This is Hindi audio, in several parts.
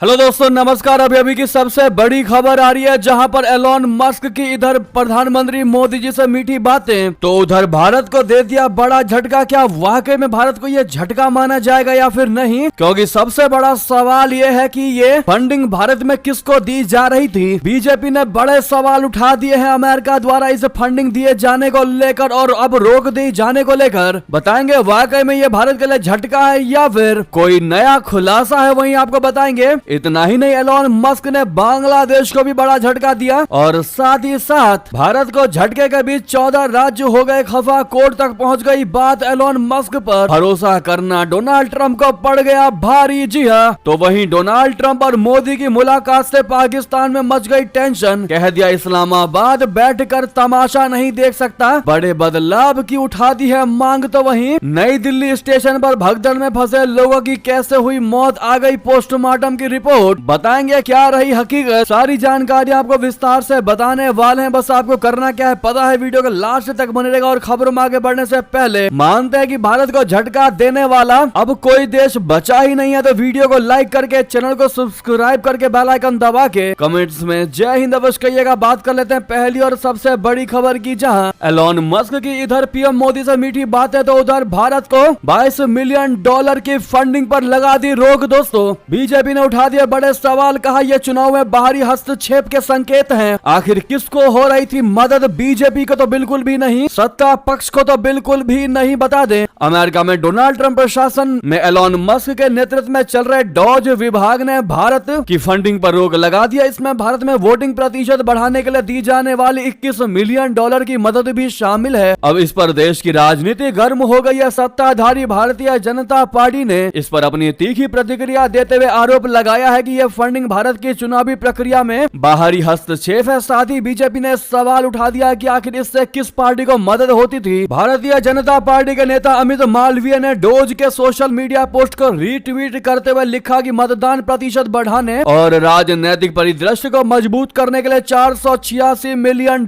हेलो दोस्तों, नमस्कार। अभी की सबसे बड़ी खबर आ रही है, जहां पर एलोन मस्क की इधर प्रधानमंत्री मोदी जी से मीठी बातें, तो उधर भारत को दे दिया बड़ा झटका। क्या वाकई में भारत को ये झटका माना जाएगा या फिर नहीं? क्योंकि सबसे बड़ा सवाल ये है कि ये फंडिंग भारत में किसको दी जा रही थी। बीजेपी ने बड़े सवाल उठा दिए हैं अमेरिका द्वारा इस फंडिंग दिए जाने को लेकर और अब रोक दी जाने को लेकर। बताएंगे वाकई में ये भारत के लिए झटका है या फिर कोई नया खुलासा है, वही आपको बताएंगे। इतना ही नहीं, एलोन मस्क ने बांग्लादेश को भी बड़ा झटका दिया और साथ ही साथ भारत को झटके के बीच 14 राज्य हो गए खफा। कोर्ट तक पहुंच गई बात एलोन मस्क पर। भरोसा करना डोनाल्ड ट्रंप को पड़ गया भारी। जी हाँ, तो वहीं डोनाल्ड ट्रंप और मोदी की मुलाकात से पाकिस्तान में मच गई टेंशन। कह दिया इस्लामाबाद बैठकर तमाशा नहीं देख सकता। बड़े बदलाव की उठा दी है मांग। तो वहीं नई दिल्ली स्टेशन पर भगदड़ में फंसे लोगों की कैसे हुई मौत, आ गई पोस्टमार्टम की रिपोर्ट। बताएंगे क्या रही हकीकत, सारी जानकारी आपको विस्तार से बताने वाले हैं। बस आपको करना क्या है पता है, वीडियो के लास्ट तक बने रहेगा। और खबरों में आगे बढ़ने से पहले मानते हैं कि भारत को झटका देने वाला अब कोई देश बचा ही नहीं है, तो वीडियो को लाइक करके चैनल को सब्सक्राइब करके बेल आइकन दबा के कमेंट्स में जय हिंद अवश्य कहिएगा। बात कर लेते हैं पहली और सबसे बड़ी खबर की, जहां एलोन मस्क की इधर पीएम मोदी से मीठी बात है, तो उधर भारत को $22 मिलियन की फंडिंग पर लगा दी रोक। दोस्तों, बीजेपी ने उठा दिया बड़े सवाल। कहा यह चुनाव में बाहरी हस्तक्षेप के संकेत हैं। आखिर किसको हो रही थी मदद? बीजेपी को तो बिल्कुल भी नहीं, सत्ता पक्ष को तो बिल्कुल भी नहीं। बता दें, अमेरिका में डोनाल्ड ट्रंप प्रशासन में एलोन मस्क के नेतृत्व में चल रहे डॉज विभाग ने भारत की फंडिंग पर रोक लगा दिया। इसमें भारत में वोटिंग प्रतिशत बढ़ाने के लिए दी जाने वाली $21 मिलियन की मदद भी शामिल है। अब इस पर देश की राजनीति गर्म हो गई है। सत्ताधारी भारतीय जनता पार्टी ने इस पर अपनी तीखी प्रतिक्रिया देते हुए आरोप लगाया है कि यह फंडिंग भारत की चुनावी प्रक्रिया में बाहरी हस्तक्षेप है। साथ ही बीजेपी ने सवाल उठा दिया कि आखिर इससे किस पार्टी को मदद होती थी। भारतीय जनता पार्टी के नेता अमित मालवीय ने डोज के सोशल मीडिया पोस्ट को रीट्वीट करते हुए लिखा कि मतदान प्रतिशत बढ़ाने और राजनीतिक परिदृश्य को मजबूत करने के लिए $486 मिलियन,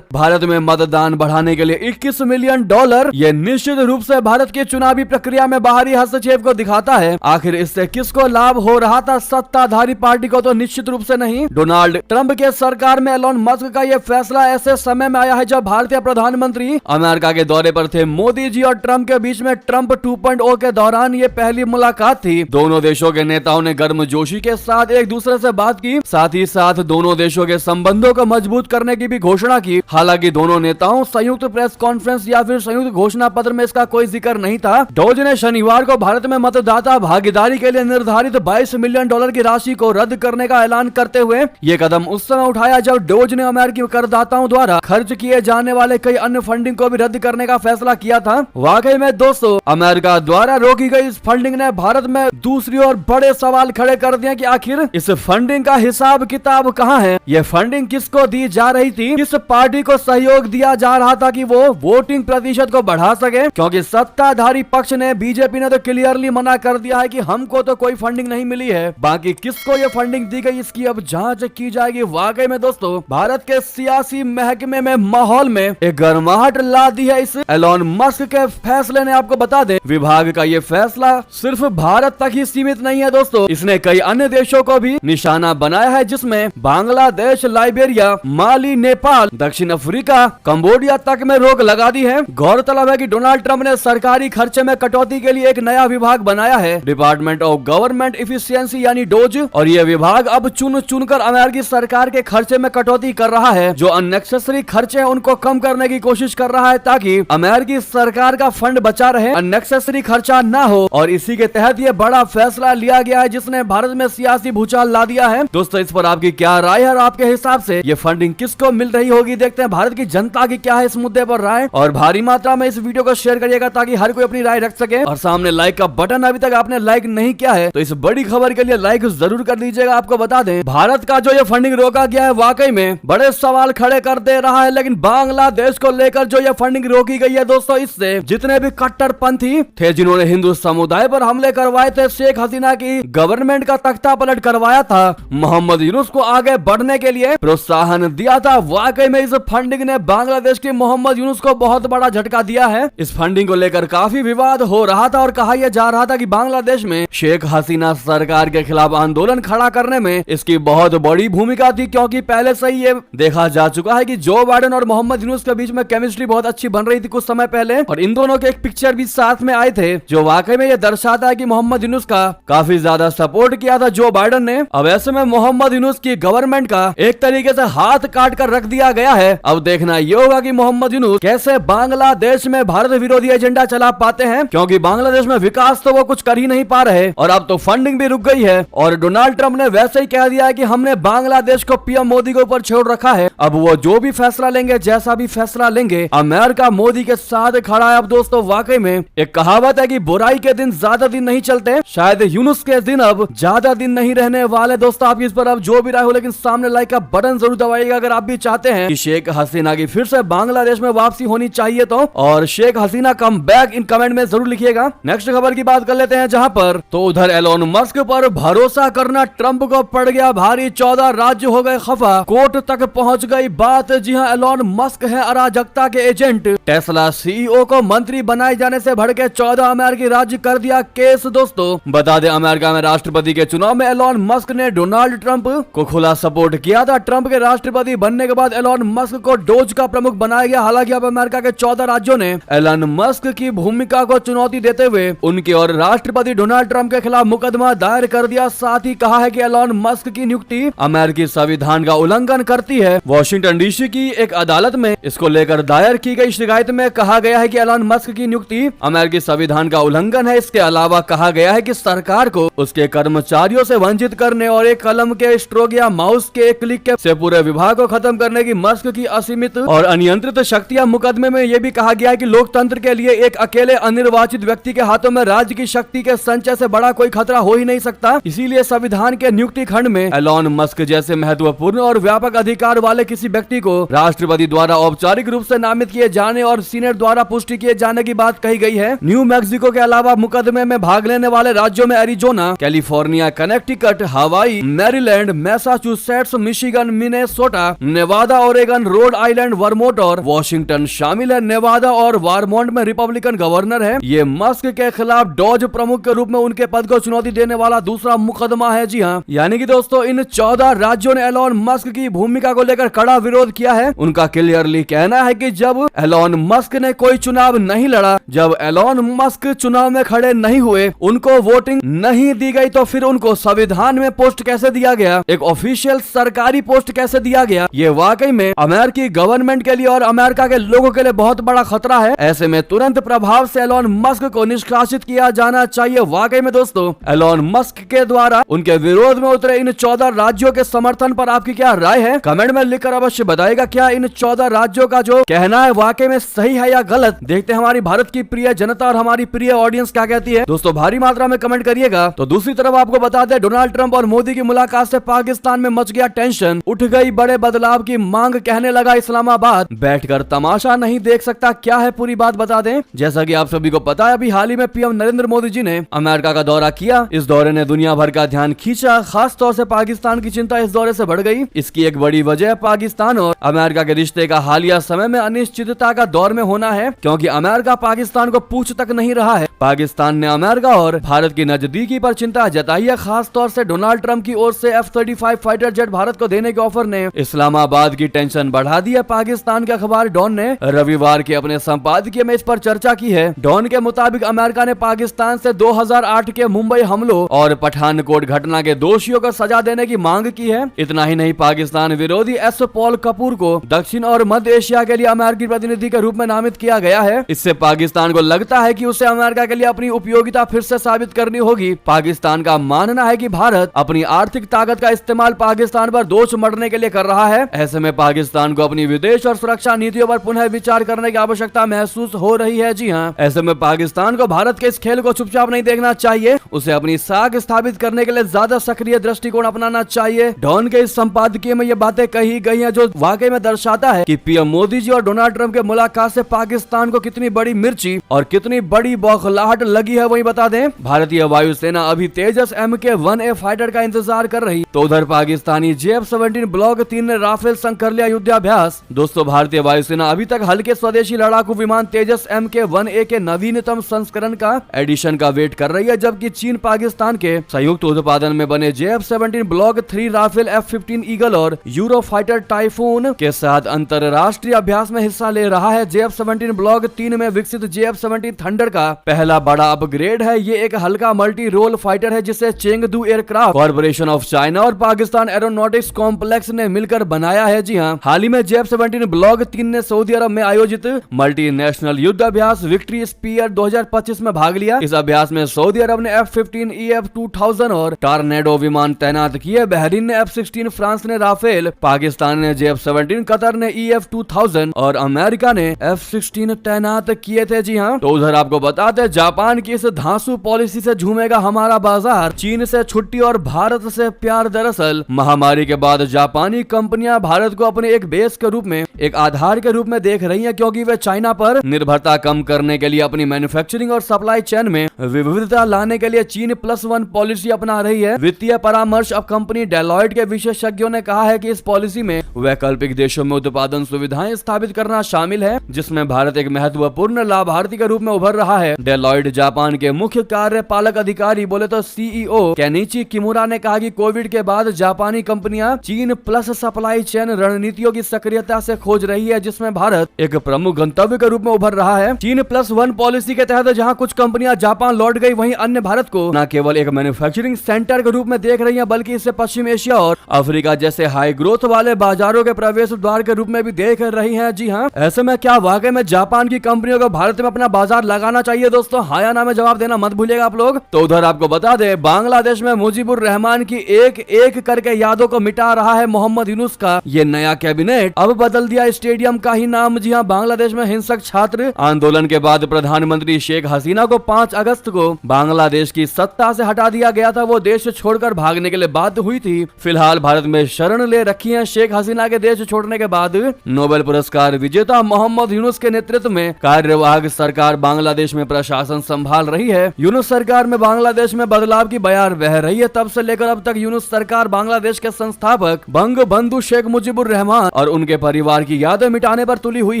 भारत में मतदान बढ़ाने के लिए $21 मिलियन, ये निश्चित रूप से भारत की चुनावी प्रक्रिया में बाहरी हस्तक्षेप को दिखाता है। आखिर इससे किसको लाभ हो रहा था? सत्ताधारी पार्टी को तो निश्चित रूप से नहीं। डोनाल्ड ट्रंप के सरकार में एलोन मस्क का यह फैसला ऐसे समय में आया है जब भारतीय प्रधानमंत्री अमेरिका के दौरे पर थे। मोदी जी और ट्रंप के बीच में ट्रंप 2.0 के दौरान ये पहली मुलाकात थी। दोनों देशों के नेताओं ने गर्मजोशी के साथ एक दूसरे से बात की। साथ ही साथ दोनों देशों के संबंधों को मजबूत करने की भी घोषणा की। हालांकि दोनों नेताओं संयुक्त प्रेस कॉन्फ्रेंस या फिर संयुक्त घोषणा पत्र में इसका कोई जिक्र नहीं था। डोज ने शनिवार को भारत में मतदाता भागीदारी के लिए निर्धारित $22 मिलियन की राशि को रद्द करने का ऐलान करते हुए ये कदम उस समय उठाया जब डोज ने अमेरिकी करदाताओं द्वारा खर्च किए जाने वाले कई अन्य फंडिंग को भी रद्द करने का फैसला किया था। वाकई में दोस्तों, अमेरिका द्वारा रोकी गई इस फंडिंग ने भारत में दूसरी ओर बड़े सवाल खड़े कर दिए कि आखिर इस फंडिंग का हिसाब किताब कहाँ है? ये फंडिंग किसको दी जा रही थी? किस पार्टी को सहयोग दिया जा रहा था कि वो वोटिंग प्रतिशत को बढ़ा सके? क्योंकि सत्ताधारी पक्ष ने, बीजेपी ने तो क्लियरली मना कर दिया है कि हमको तो कोई फंडिंग नहीं मिली है। बाकी किसको ये फंडिंग दी गई इसकी अब जांच की जाएगी। वाकई में दोस्तों, भारत के सियासी महकमे में माहौल में एक गर्माहट ला दी है इस एलोन मस्क के फैसले ने। आपको बता दें, विभाग का ये फैसला सिर्फ भारत तक ही सीमित नहीं है दोस्तों, इसने कई अन्य देशों को भी निशाना बनाया है, जिसमें बांग्लादेश, लाइबेरिया, माली, नेपाल, दक्षिण अफ्रीका, कंबोडिया तक में रोक लगा दी है। गौरतलब है कि डोनाल्ड ट्रंप ने सरकारी खर्चे में कटौती के लिए एक नया विभाग बनाया है, डिपार्टमेंट ऑफ गवर्नमेंट इफिशियंसी यानी डोज, और यह विभाग अब चुन कर अमेरिकी सरकार के खर्चे में कटौती कर रहा है। जो अननेसेसरी खर्चे हैं उनको कम करने की कोशिश कर रहा है ताकि अमेरिकी सरकार का फंड बचा रहे, अननेसेसरी खर्चा ना हो। और इसी के तहत ये बड़ा फैसला लिया गया है जिसने भारत में सियासी भूचाल ला दिया है। दोस्तों, इस पर आपकी क्या राय है और आपके हिसाब से ये फंडिंग किसको मिल रही होगी? देखते हैं भारत की जनता की क्या है इस मुद्दे पर राय, और भारी मात्रा में इस वीडियो को शेयर करिएगा ताकि हर कोई अपनी राय रख सके। और सामने लाइक का बटन अभी तक आपने लाइक नहीं किया है तो इस बड़ी खबर के लिए लाइक जरूर कर दीजिएगा। आपको बता दें, भारत का जो ये फंडिंग रोका गया है वाकई में बड़े सवाल खड़े कर दे रहा है। लेकिन बांग्लादेश को लेकर जो ये फंडिंग रोकी गई है दोस्तों, इससे जितने भी कट्टरपंथी थे जिन्होंने हिंदू समुदाय पर हमले करवाए थे, शेख हसीना की गवर्नमेंट का तख्ता पलट करवाया था, मोहम्मद यूनुस को आगे बढ़ने के लिए प्रोत्साहन दिया था, वाकई में इस फंडिंग ने बांग्लादेश के मोहम्मद यूनुस को बहुत बड़ा झटका दिया है। इस फंडिंग को लेकर काफी विवाद हो रहा था और कहा यह जा रहा था कि बांग्लादेश में शेख हसीना सरकार के खिलाफ खिलाफ आंदोलन खड़ा करने में इसकी बहुत बड़ी भूमिका थी, क्योंकि पहले से ही ये देखा जा चुका है कि जो बाइडेन और मोहम्मद यूनुस के बीच में केमिस्ट्री बहुत अच्छी बन रही थी कुछ समय पहले, और इन दोनों के एक पिक्चर भी साथ में आए थे जो वाकई में ये दर्शाता है कि मोहम्मद यूनुस का काफी ज्यादा सपोर्ट किया था जो बाइडेन ने। अब ऐसे में मोहम्मद यूनुस की गवर्नमेंट का एक तरीके से हाथ काट कर रख दिया गया है। अब देखना ये होगा कि मोहम्मद यूनुस कैसे बांग्लादेश में भारत विरोधी एजेंडा चला पाते हैं, क्योंकि बांग्लादेश में विकास तो वो कुछ कर ही नहीं पा रहे और अब तो फंडिंग भी रुक गई है। और डोनाल्ड ट्रंप ने वैसे ही कह दिया है कि हमने बांग्लादेश को पीएम मोदी के ऊपर छोड़ रखा है, अब वो जो भी फैसला लेंगे, जैसा भी फैसला लेंगे, अमेरिका मोदी के साथ खड़ा है। अब दोस्तों वाकई में एक कहावत है कि बुराई के दिन ज्यादा दिन नहीं चलते, शायद यूनुस के दिन अब ज्यादा दिन नहीं रहने वाले। दोस्तों आपकी इस पर अब जो भी राय हो, लेकिन सामने लाइक का बटन जरूर दबाइएगा अगर आप भी चाहते हैं कि शेख हसीना की फिर से बांग्लादेश में वापसी होनी चाहिए तो, और Sheikh Hasina come back in comment में जरूर लिखिएगा। नेक्स्ट खबर की बात कर लेते हैं जहां पर तो उधर एलोन मस्क पर भरोसा करना ट्रंप को पड़ गया भारी, 14 राज्य हो गए खफा, कोर्ट तक पहुंच गई बात। जी हां, एलोन मस्क है अराजकता के एजेंट, टेस्ला सीईओ को मंत्री बनाए जाने से भड़के 14 अमेरिकी राज्य कर दिया केस। दोस्तों बता दें अमेरिका में राष्ट्रपति के चुनाव में एलोन मस्क ने डोनाल्ड ट्रंप को खुला सपोर्ट किया था। ट्रंप के राष्ट्रपति बनने के बाद एलोन मस्क को डोज का प्रमुख बनाया गया। हालांकि अब अमेरिका के 14 राज्यों ने एलोन मस्क की भूमिका को चुनौती देते हुए उनकी और राष्ट्रपति डोनाल्ड ट्रंप के खिलाफ मुकदमा दायर कर दिया। साथ ही कहा है कि एलोन मस्क की नियुक्ति अमेरिकी संविधान का उल्लंघन करती है। वॉशिंगटन डीसी की एक अदालत में इसको लेकर दायर की गई शिकायत में कहा गया है कि एलोन मस्क की नियुक्ति अमेरिकी संविधान का उल्लंघन है। इसके अलावा कहा गया है कि सरकार को उसके कर्मचारियों से वंचित करने और एक कलम के स्ट्रोक या माउस के एक क्लिक से पूरे विभाग को खत्म करने की मस्क की असीमित और अनियंत्रित शक्तियां। मुकदमे में यह भी कहा गया है कि लोकतंत्र के लिए एक अकेले अनिर्वाचित व्यक्ति के हाथों में राज्य की शक्ति के संचय से बड़ा कोई खतरा हो ही नहीं सकता। इसीलिए संविधान के नियुक्ति खंड में एलोन मस्क जैसे महत्वपूर्ण और व्यापक अधिकार वाले किसी व्यक्ति को राष्ट्रपति द्वारा औपचारिक रूप से नामित किए जाने और सीनेट द्वारा पुष्टि किए जाने की बात कही गई है। न्यू मैक्सिको के अलावा मुकदमे में भाग लेने वाले राज्यों में Arizona, California, Connecticut, Hawaii, Maryland, Massachusetts, Michigan, Minnesota, Nevada, Oregon, Rhode Island, Vermont और वॉशिंगटन शामिल है। नेवादा और वर्मोंट में रिपब्लिकन गवर्नर है। ये मस्क के खिलाफ डॉज प्रमुख के रूप में उनके पद को चुनौती देने वाला दूसरा मुकदमा है। जी हाँ, यानी कि दोस्तों इन 14 राज्यों ने एलोन मस्क की भूमिका को लेकर कड़ा विरोध किया है। उनका क्लियरली कहना है कि जब एलोन मस्क ने कोई चुनाव नहीं लड़ा, जब एलोन मस्क चुनाव में खड़े नहीं हुए, उनको वोटिंग नहीं दी गई, तो फिर उनको संविधान में पोस्ट कैसे दिया गया, एक ऑफिशियल सरकारी पोस्ट कैसे दिया गया। ये वाकई में अमेरिकी गवर्नमेंट के लिए और अमेरिका के लोगों के लिए बहुत बड़ा खतरा है। ऐसे में तुरंत प्रभाव से एलोन मस्क को निष्कासित किया जाना चाहिए। वाकई में दोस्तों एलोन मस्क के द्वारा उनके विरोध में उतरे इन 14 राज्यों के समर्थन पर आपकी क्या राय है, कमेंट में लिखकर अवश्य बताइएगा। क्या इन 14 राज्यों का जो कहना है वाकई में सही है या गलत? देखते हैं हमारी भारत की प्रिय जनता और हमारी प्रिय ऑडियंस क्या कहती है। दोस्तों भारी मात्रा में कमेंट करिएगा। तो दूसरी तरफ आपको बता दें डोनाल्ड ट्रंप और मोदी की मुलाकात से पाकिस्तान में मच गया टेंशन, उठ गई बड़े बदलाव की मांग, कहने लगा इस्लामाबाद बैठकर तमाशा नहीं देख सकता। क्या है पूरी बात बता दें। जैसा कि आप सभी को पता है अभी हाल ही में पीएम नरेंद्र मोदी जी ने अमेरिका का दौरा किया। इस दौरे ने दुनिया भर का ध्यान खींचा, खास तौर से पाकिस्तान की चिंता इस दौरे से बढ़ गई। इसकी एक बड़ी वजह पाकिस्तान और अमेरिका के रिश्ते का हालिया समय में अनिश्चितता का दौर में होना है, क्योंकि अमेरिका पाकिस्तान को पूछ तक नहीं रहा है। पाकिस्तान ने अमेरिका और भारत की नजदीकी पर चिंता जताई है। खास तौर से डोनाल्ड ट्रंप की ओर से F-35 फाइटर जेट भारत को देने के ऑफर ने इस्लामाबाद की टेंशन बढ़ा दी है। पाकिस्तान के अखबार डॉन ने रविवार के अपने संपादकीय में इस पर चर्चा की है। डॉन के मुताबिक अमेरिका ने पाकिस्तान से 2008 के मुंबई हमलों और पठानकोट घटना के दोषियों को सजा देने की मांग की है। इतना ही नहीं, पाकिस्तान विरोधी एस पॉल कपूर को दक्षिण और मध्य एशिया के लिए अमेरिकी प्रतिनिधि के रूप में नामित किया गया है। इससे पाकिस्तान को लगता है कि उसे अमेरिका के लिए अपनी उपयोगिता फिर से साबित करनी होगी। पाकिस्तान का मानना है कि भारत अपनी आर्थिक ताकत का इस्तेमाल पाकिस्तान पर दोष मढ़ने के लिए कर रहा है। ऐसे में पाकिस्तान को अपनी विदेश और सुरक्षा नीतियों पर पुनः विचार करने की आवश्यकता महसूस हो रही है। जी हाँ, ऐसे में पाकिस्तान को भारत के इस खेल को चुपचाप नहीं देखना चाहिए, उसे अपनी साख स्थापित करने के लिए ज्यादा सक्रिय दृष्टिकोण अपनाना चाहिए। डॉन के इस संपादकीय में ये बातें कही गई हैं जो वाकई में दर्शाता है कि पीएम मोदी जी और डोनाल्ड ट्रंप के मुलाकात से पाकिस्तान को कितनी बड़ी मिर्ची और कितनी बड़ी बौखलाहट लगी है। वही बता दें भारतीय वायुसेना अभी तेजस MK-1A फाइटर का इंतजार कर रही, तो उधर पाकिस्तानी JF-17 ब्लॉक 3 ने राफेल संग कर लिया युद्धाभ्यास। दोस्तों भारतीय वायुसेना अभी तक हल्के स्वदेशी लड़ाकू विमान तेजस MK-1A के नवीनतम संस्करण का एडिशन का वेट कर रही है, जबकि चीन पाकिस्तान के संयुक्त उत्पादन में बने JF-17 block 3 Rafale F-15 Eagle और यूरो फाइटर टाइफून के साथ अंतरराष्ट्रीय अभ्यास में हिस्सा ले रहा है। JF-17 ब्लॉक 3 में विकसित JF-17 थंडर का पहला बड़ा अपग्रेड है। ये एक हल्का मल्टी रोल फाइटर है जिसे Chengdu aircraft corporation of China और पाकिस्तान एरोनॉटिक्स कॉम्प्लेक्स ने मिलकर बनाया है। जी हाँ, हाल ही में JF-17 ब्लॉक 3 ने सऊदी अरब में आयोजित मल्टीनेशनल युद्ध अभ्यास विक्ट्री स्पीयर 2025 में भाग लिया। इस अभ्यास में सऊदी अरब ने F-15 EF-2000 और टॉर्नेडो विमान तैनात किए। बहरीन ने F-16, फ्रांस ने राफेल, पाकिस्तान ने JF-17, कतर ने EF-2000 और अमेरिका ने F-16 तैनात किए थे। जी हाँ, तो उधर आपको बताते जापान की इस धांसू पॉलिसी से झूमेगा हमारा बाजार, चीन से छुट्टी और भारत से प्यार। दरअसल महामारी के बाद जापानी कंपनियां भारत को अपने एक बेस के रूप में, एक आधार के रूप में देख रही हैं, क्योंकि वे चाइना पर निर्भरता कम करने के लिए अपनी मैन्युफैक्चरिंग और सप्लाई चेन में विविधता लाने के लिए China+1 पॉलिसी अपना रही है। वित्तीय परामर्श अब कंपनी डेलॉयट के विशेषज्ञों ने कहा है कि इस पॉलिसी में वैकल्पिक देशों में उत्पादन सुविधाएं स्थापित करना शामिल है, जिसमें भारत एक महत्वपूर्ण लाभार्थी के रूप में उभर रहा है। डेलॉयट जापान के मुख्य कार्यपालक अधिकारी बोले तो CEO केनिची किमुरा ने कहा कि कोविड के बाद जापानी कंपनियां China+ सप्लाई चेन रणनीतियों की सक्रियता से खोज रही है, जिसमें भारत एक प्रमुख गंतव्य के रूप में उभर रहा है। China+1 पॉलिसी के तहत जहां कुछ कंपनियां जापान लौट गई, वहीं अन्य भारत को न केवल एक मैन्युफैक्चरिंग सेंटर के रूप में देख रही हैं, बल्कि इसे पश्चिम एशिया और अफ्रीका जैसे हाई ग्रोथ वाले बाजारों के प्रवेश द्वार के रूप में भी देख रही हैं। जी हाँ, ऐसे में क्या वाकई में जापान की कंपनियों को भारत में अपना बाजार लगाना चाहिए? दोस्तों हाँ या ना में जवाब देना मत भूलिएगा आप लोग। तो उधर आपको बता दे, बांग्लादेश में मुजीबुर रहमान की एक एक करके यादों को मिटा रहा है मोहम्मद यूनुस का ये नया कैबिनेट। अब बदल दिया स्टेडियम का ही नाम। जी हाँ, बांग्लादेश में हिंसक छात्र आंदोलन के बाद प्रधानमंत्री शेख हसीना को 5 अगस्त को बांग्लादेश की सत्ता से हटा दिया गया था। वो देश छोड़कर भागने के लिए बाध्य हुई थी। फिलहाल भारत में शरण ले रखी है। शेख हसीना के देश छोड़ने के बाद नोबेल पुरस्कार विजेता मोहम्मद यूनुस के नेतृत्व में कार्यवाहक सरकार बांग्लादेश में प्रशासन संभाल रही है। यूनुस सरकार में बांग्लादेश में बदलाव की बयार बह रही है। तब से लेकर अब तक यूनुस सरकार बांग्लादेश के संस्थापक बंगबंधु शेख मुजीबुर रहमान और उनके परिवार की यादें मिटाने पर तुली हुई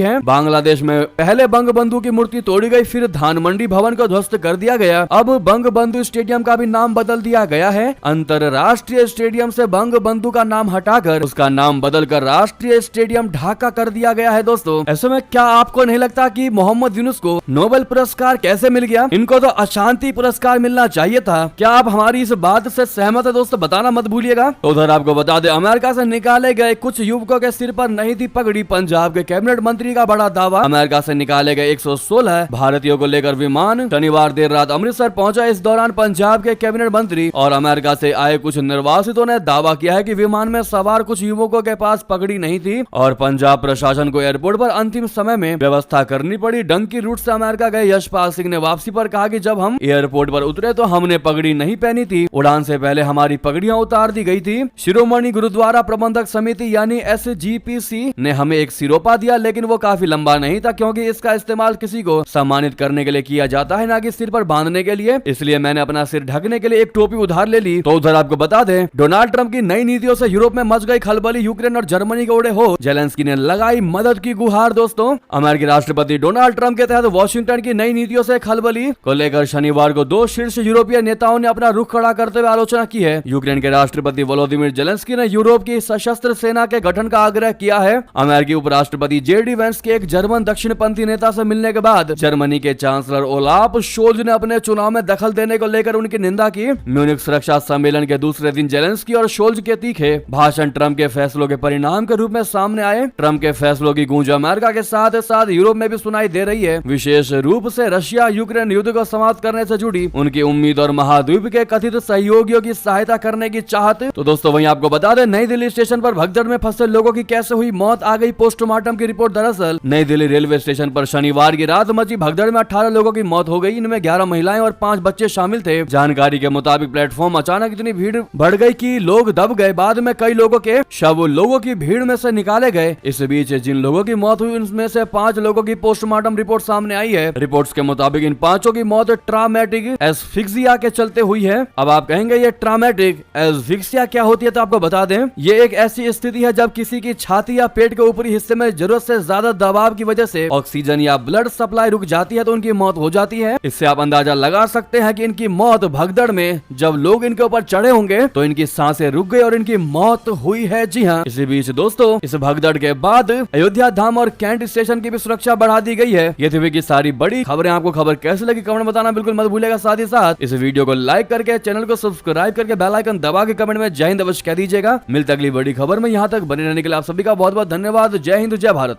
है। बांग्लादेश में पहले बंगबंधु की मूर्ति तोड़ी गई, फिर धानमंडी भवन को ध्वस्त कर दिया गया। अब बंगबंधु स्टेडियम का भी नाम बदल दिया गया है। अंतरराष्ट्रीय स्टेडियम से बंगबंधु का नाम हटाकर उसका नाम बदलकर राष्ट्रीय स्टेडियम ढाका कर दिया गया है। दोस्तों ऐसे में क्या आपको नहीं लगता कि मोहम्मद यूनुस को नोबेल पुरस्कार कैसे मिल गया? इनको तो अशांति पुरस्कार मिलना चाहिए था। क्या आप हमारी इस बात से सहमत है? दोस्तों बताना मत भूलिएगा। तो उधर आपको बता दें, अमेरिका से निकाले गए कुछ युवकों के सिर पर नहीं थी पगड़ी। पंजाब के कैबिनेट मंत्री का बड़ा दावा। अमेरिका से निकाले गए 116 भारतीयों को लेकर विमान शनिवार देर रात अमृतसर पहुंचा। इस दौरान पंजाब के कैबिनेट मंत्री और अमेरिका से आए कुछ निर्वासितों ने दावा किया है कि विमान में सवार कुछ युवकों के पास पगड़ी नहीं थी और पंजाब प्रशासन को एयरपोर्ट पर अंतिम समय में व्यवस्था करनी पड़ी। डंकी रूट से अमेरिका गए यशपाल सिंह ने वापसी पर कहा कि जब हम एयरपोर्ट पर उतरे तो हमने पगड़ी नहीं पहनी थी। उड़ान से पहले हमारी पगड़ियां उतार दी गई थी। शिरोमणि गुरुद्वारा प्रबंधक समिति यानी SGPC ने हमें एक सिरोपा दिया, लेकिन वो काफी लंबा नहीं था क्योंकि इसका इस्तेमाल किसी को सम्मानित करने के लिए किया जाता है, ना कि सिर पर बांधने के लिए। इसलिए मैंने अपना सिर ढकने के लिए एक टोपी उधार ले ली। तो उधर आपको बता दें, डोनाल्ड ट्रंप की नई नीतियों से यूरोप में मच गई खलबली। यूक्रेन और जर्मनी के उड़े हो जेलेंस्की ने लगाई मदद की गुहार। दोस्तों अमेरिकी राष्ट्रपति डोनाल्ड ट्रंप के तहत वॉशिंगटन की नई नीतियों से खलबली को लेकर शनिवार को 2 शीर्ष यूरोपीय नेताओं ने अपना रुख खड़ा करते हुए आलोचना की है। यूक्रेन के राष्ट्रपति वोलोदिमीर जेलेंस्की ने यूरोप की सशस्त्र सेना के गठन का आग्रह किया है। अमेरिकी उपराष्ट्रपति JD वेंस के एक जर्मन दक्षिणपंथी नेता से मिलने के बाद जर्मनी के चांसलर ओलाफ शोल्ज ने अपने चुनाव में दखल देने को लेकर उनकी निंदा की। म्यूनिख सुरक्षा सम्मेलन के दूसरे दिन जेलेंस्की और शोल्ज के तीखे भाषण ट्रंप के फैसलों के परिणाम के रूप में सामने आए। ट्रंप के फैसलों की गूंज अमेरिका के साथ साथ यूरोप में भी सुनाई दे रही है, विशेष रूप से रशिया यूक्रेन युद्ध को समाप्त करने से जुड़ी उनकी उम्मीद और महाद्वीप के कथित सहयोगियों की सहायता करने की चाहत। तो दोस्तों वहीं आपको बता दें, नई दिल्ली स्टेशन पर भगदड़ में फंसे लोगों की कैसे हुई मौत, आ गई पोस्टमार्टम की रिपोर्ट। दरअसल नई दिल्ली रेलवे स्टेशन पर शनिवार की रात मची भगदड़ में 18 लोगों की मौत हो गई। इनमें 11 महिलाएं और 5 बच्चे शामिल थे। जानकारी के मुताबिक प्लेटफॉर्म अचानक इतनी भीड़ बढ़ गई कि लोग दब गए। बाद में कई लोगों के शव लोगों की भीड़ में से निकाले गए। इस बीच जिन लोगों की मौत हुई उनमें से 5 लोगों की पोस्टमार्टम रिपोर्ट सामने आई है। रिपोर्ट्स के मुताबिक इन 5 की मौत ट्रॉमेटिक एस्फिक्सिया के चलते हुई है। अब आप कहेंगे ये ट्रॉमेटिक एस्फिक्सिया क्या होती है, तो आपको बता दें ये एक ऐसी स्थिति है जब किसी की छाती या पेट के ऊपरी हिस्से में जरूरत से ज्यादा दबाव की वजह से ऑक्सीजन या ब्लड सप्लाई रुक जाती है तो उनकी मौत हो जाती है। इससे आप अंदाजा लगा सकते हैं कि इनकी मौत भगदड़ में में जब लोग इनके ऊपर चढ़े होंगे तो इनकी सांसें रुक गई और इनकी मौत हुई है। जी हाँ, इसी बीच दोस्तों इस भगदड़ के बाद अयोध्या धाम और कैंट स्टेशन की भी सुरक्षा बढ़ा दी गई है। ये थी की सारी बड़ी खबरें। आपको खबर कैसे लगी कमेंट में बताना बिल्कुल मत भूलेगा। साथ ही साथ इस वीडियो को लाइक करके चैनल को सब्सक्राइब करके बेल आइकन दबा के कमेंट में जय हिंद अवश्य कह दीजिएगा। मिलते अगली बड़ी खबर में। यहाँ तक बने रहने के लिए आप सभी का बहुत बहुत धन्यवाद। जय हिंद, जय भारत।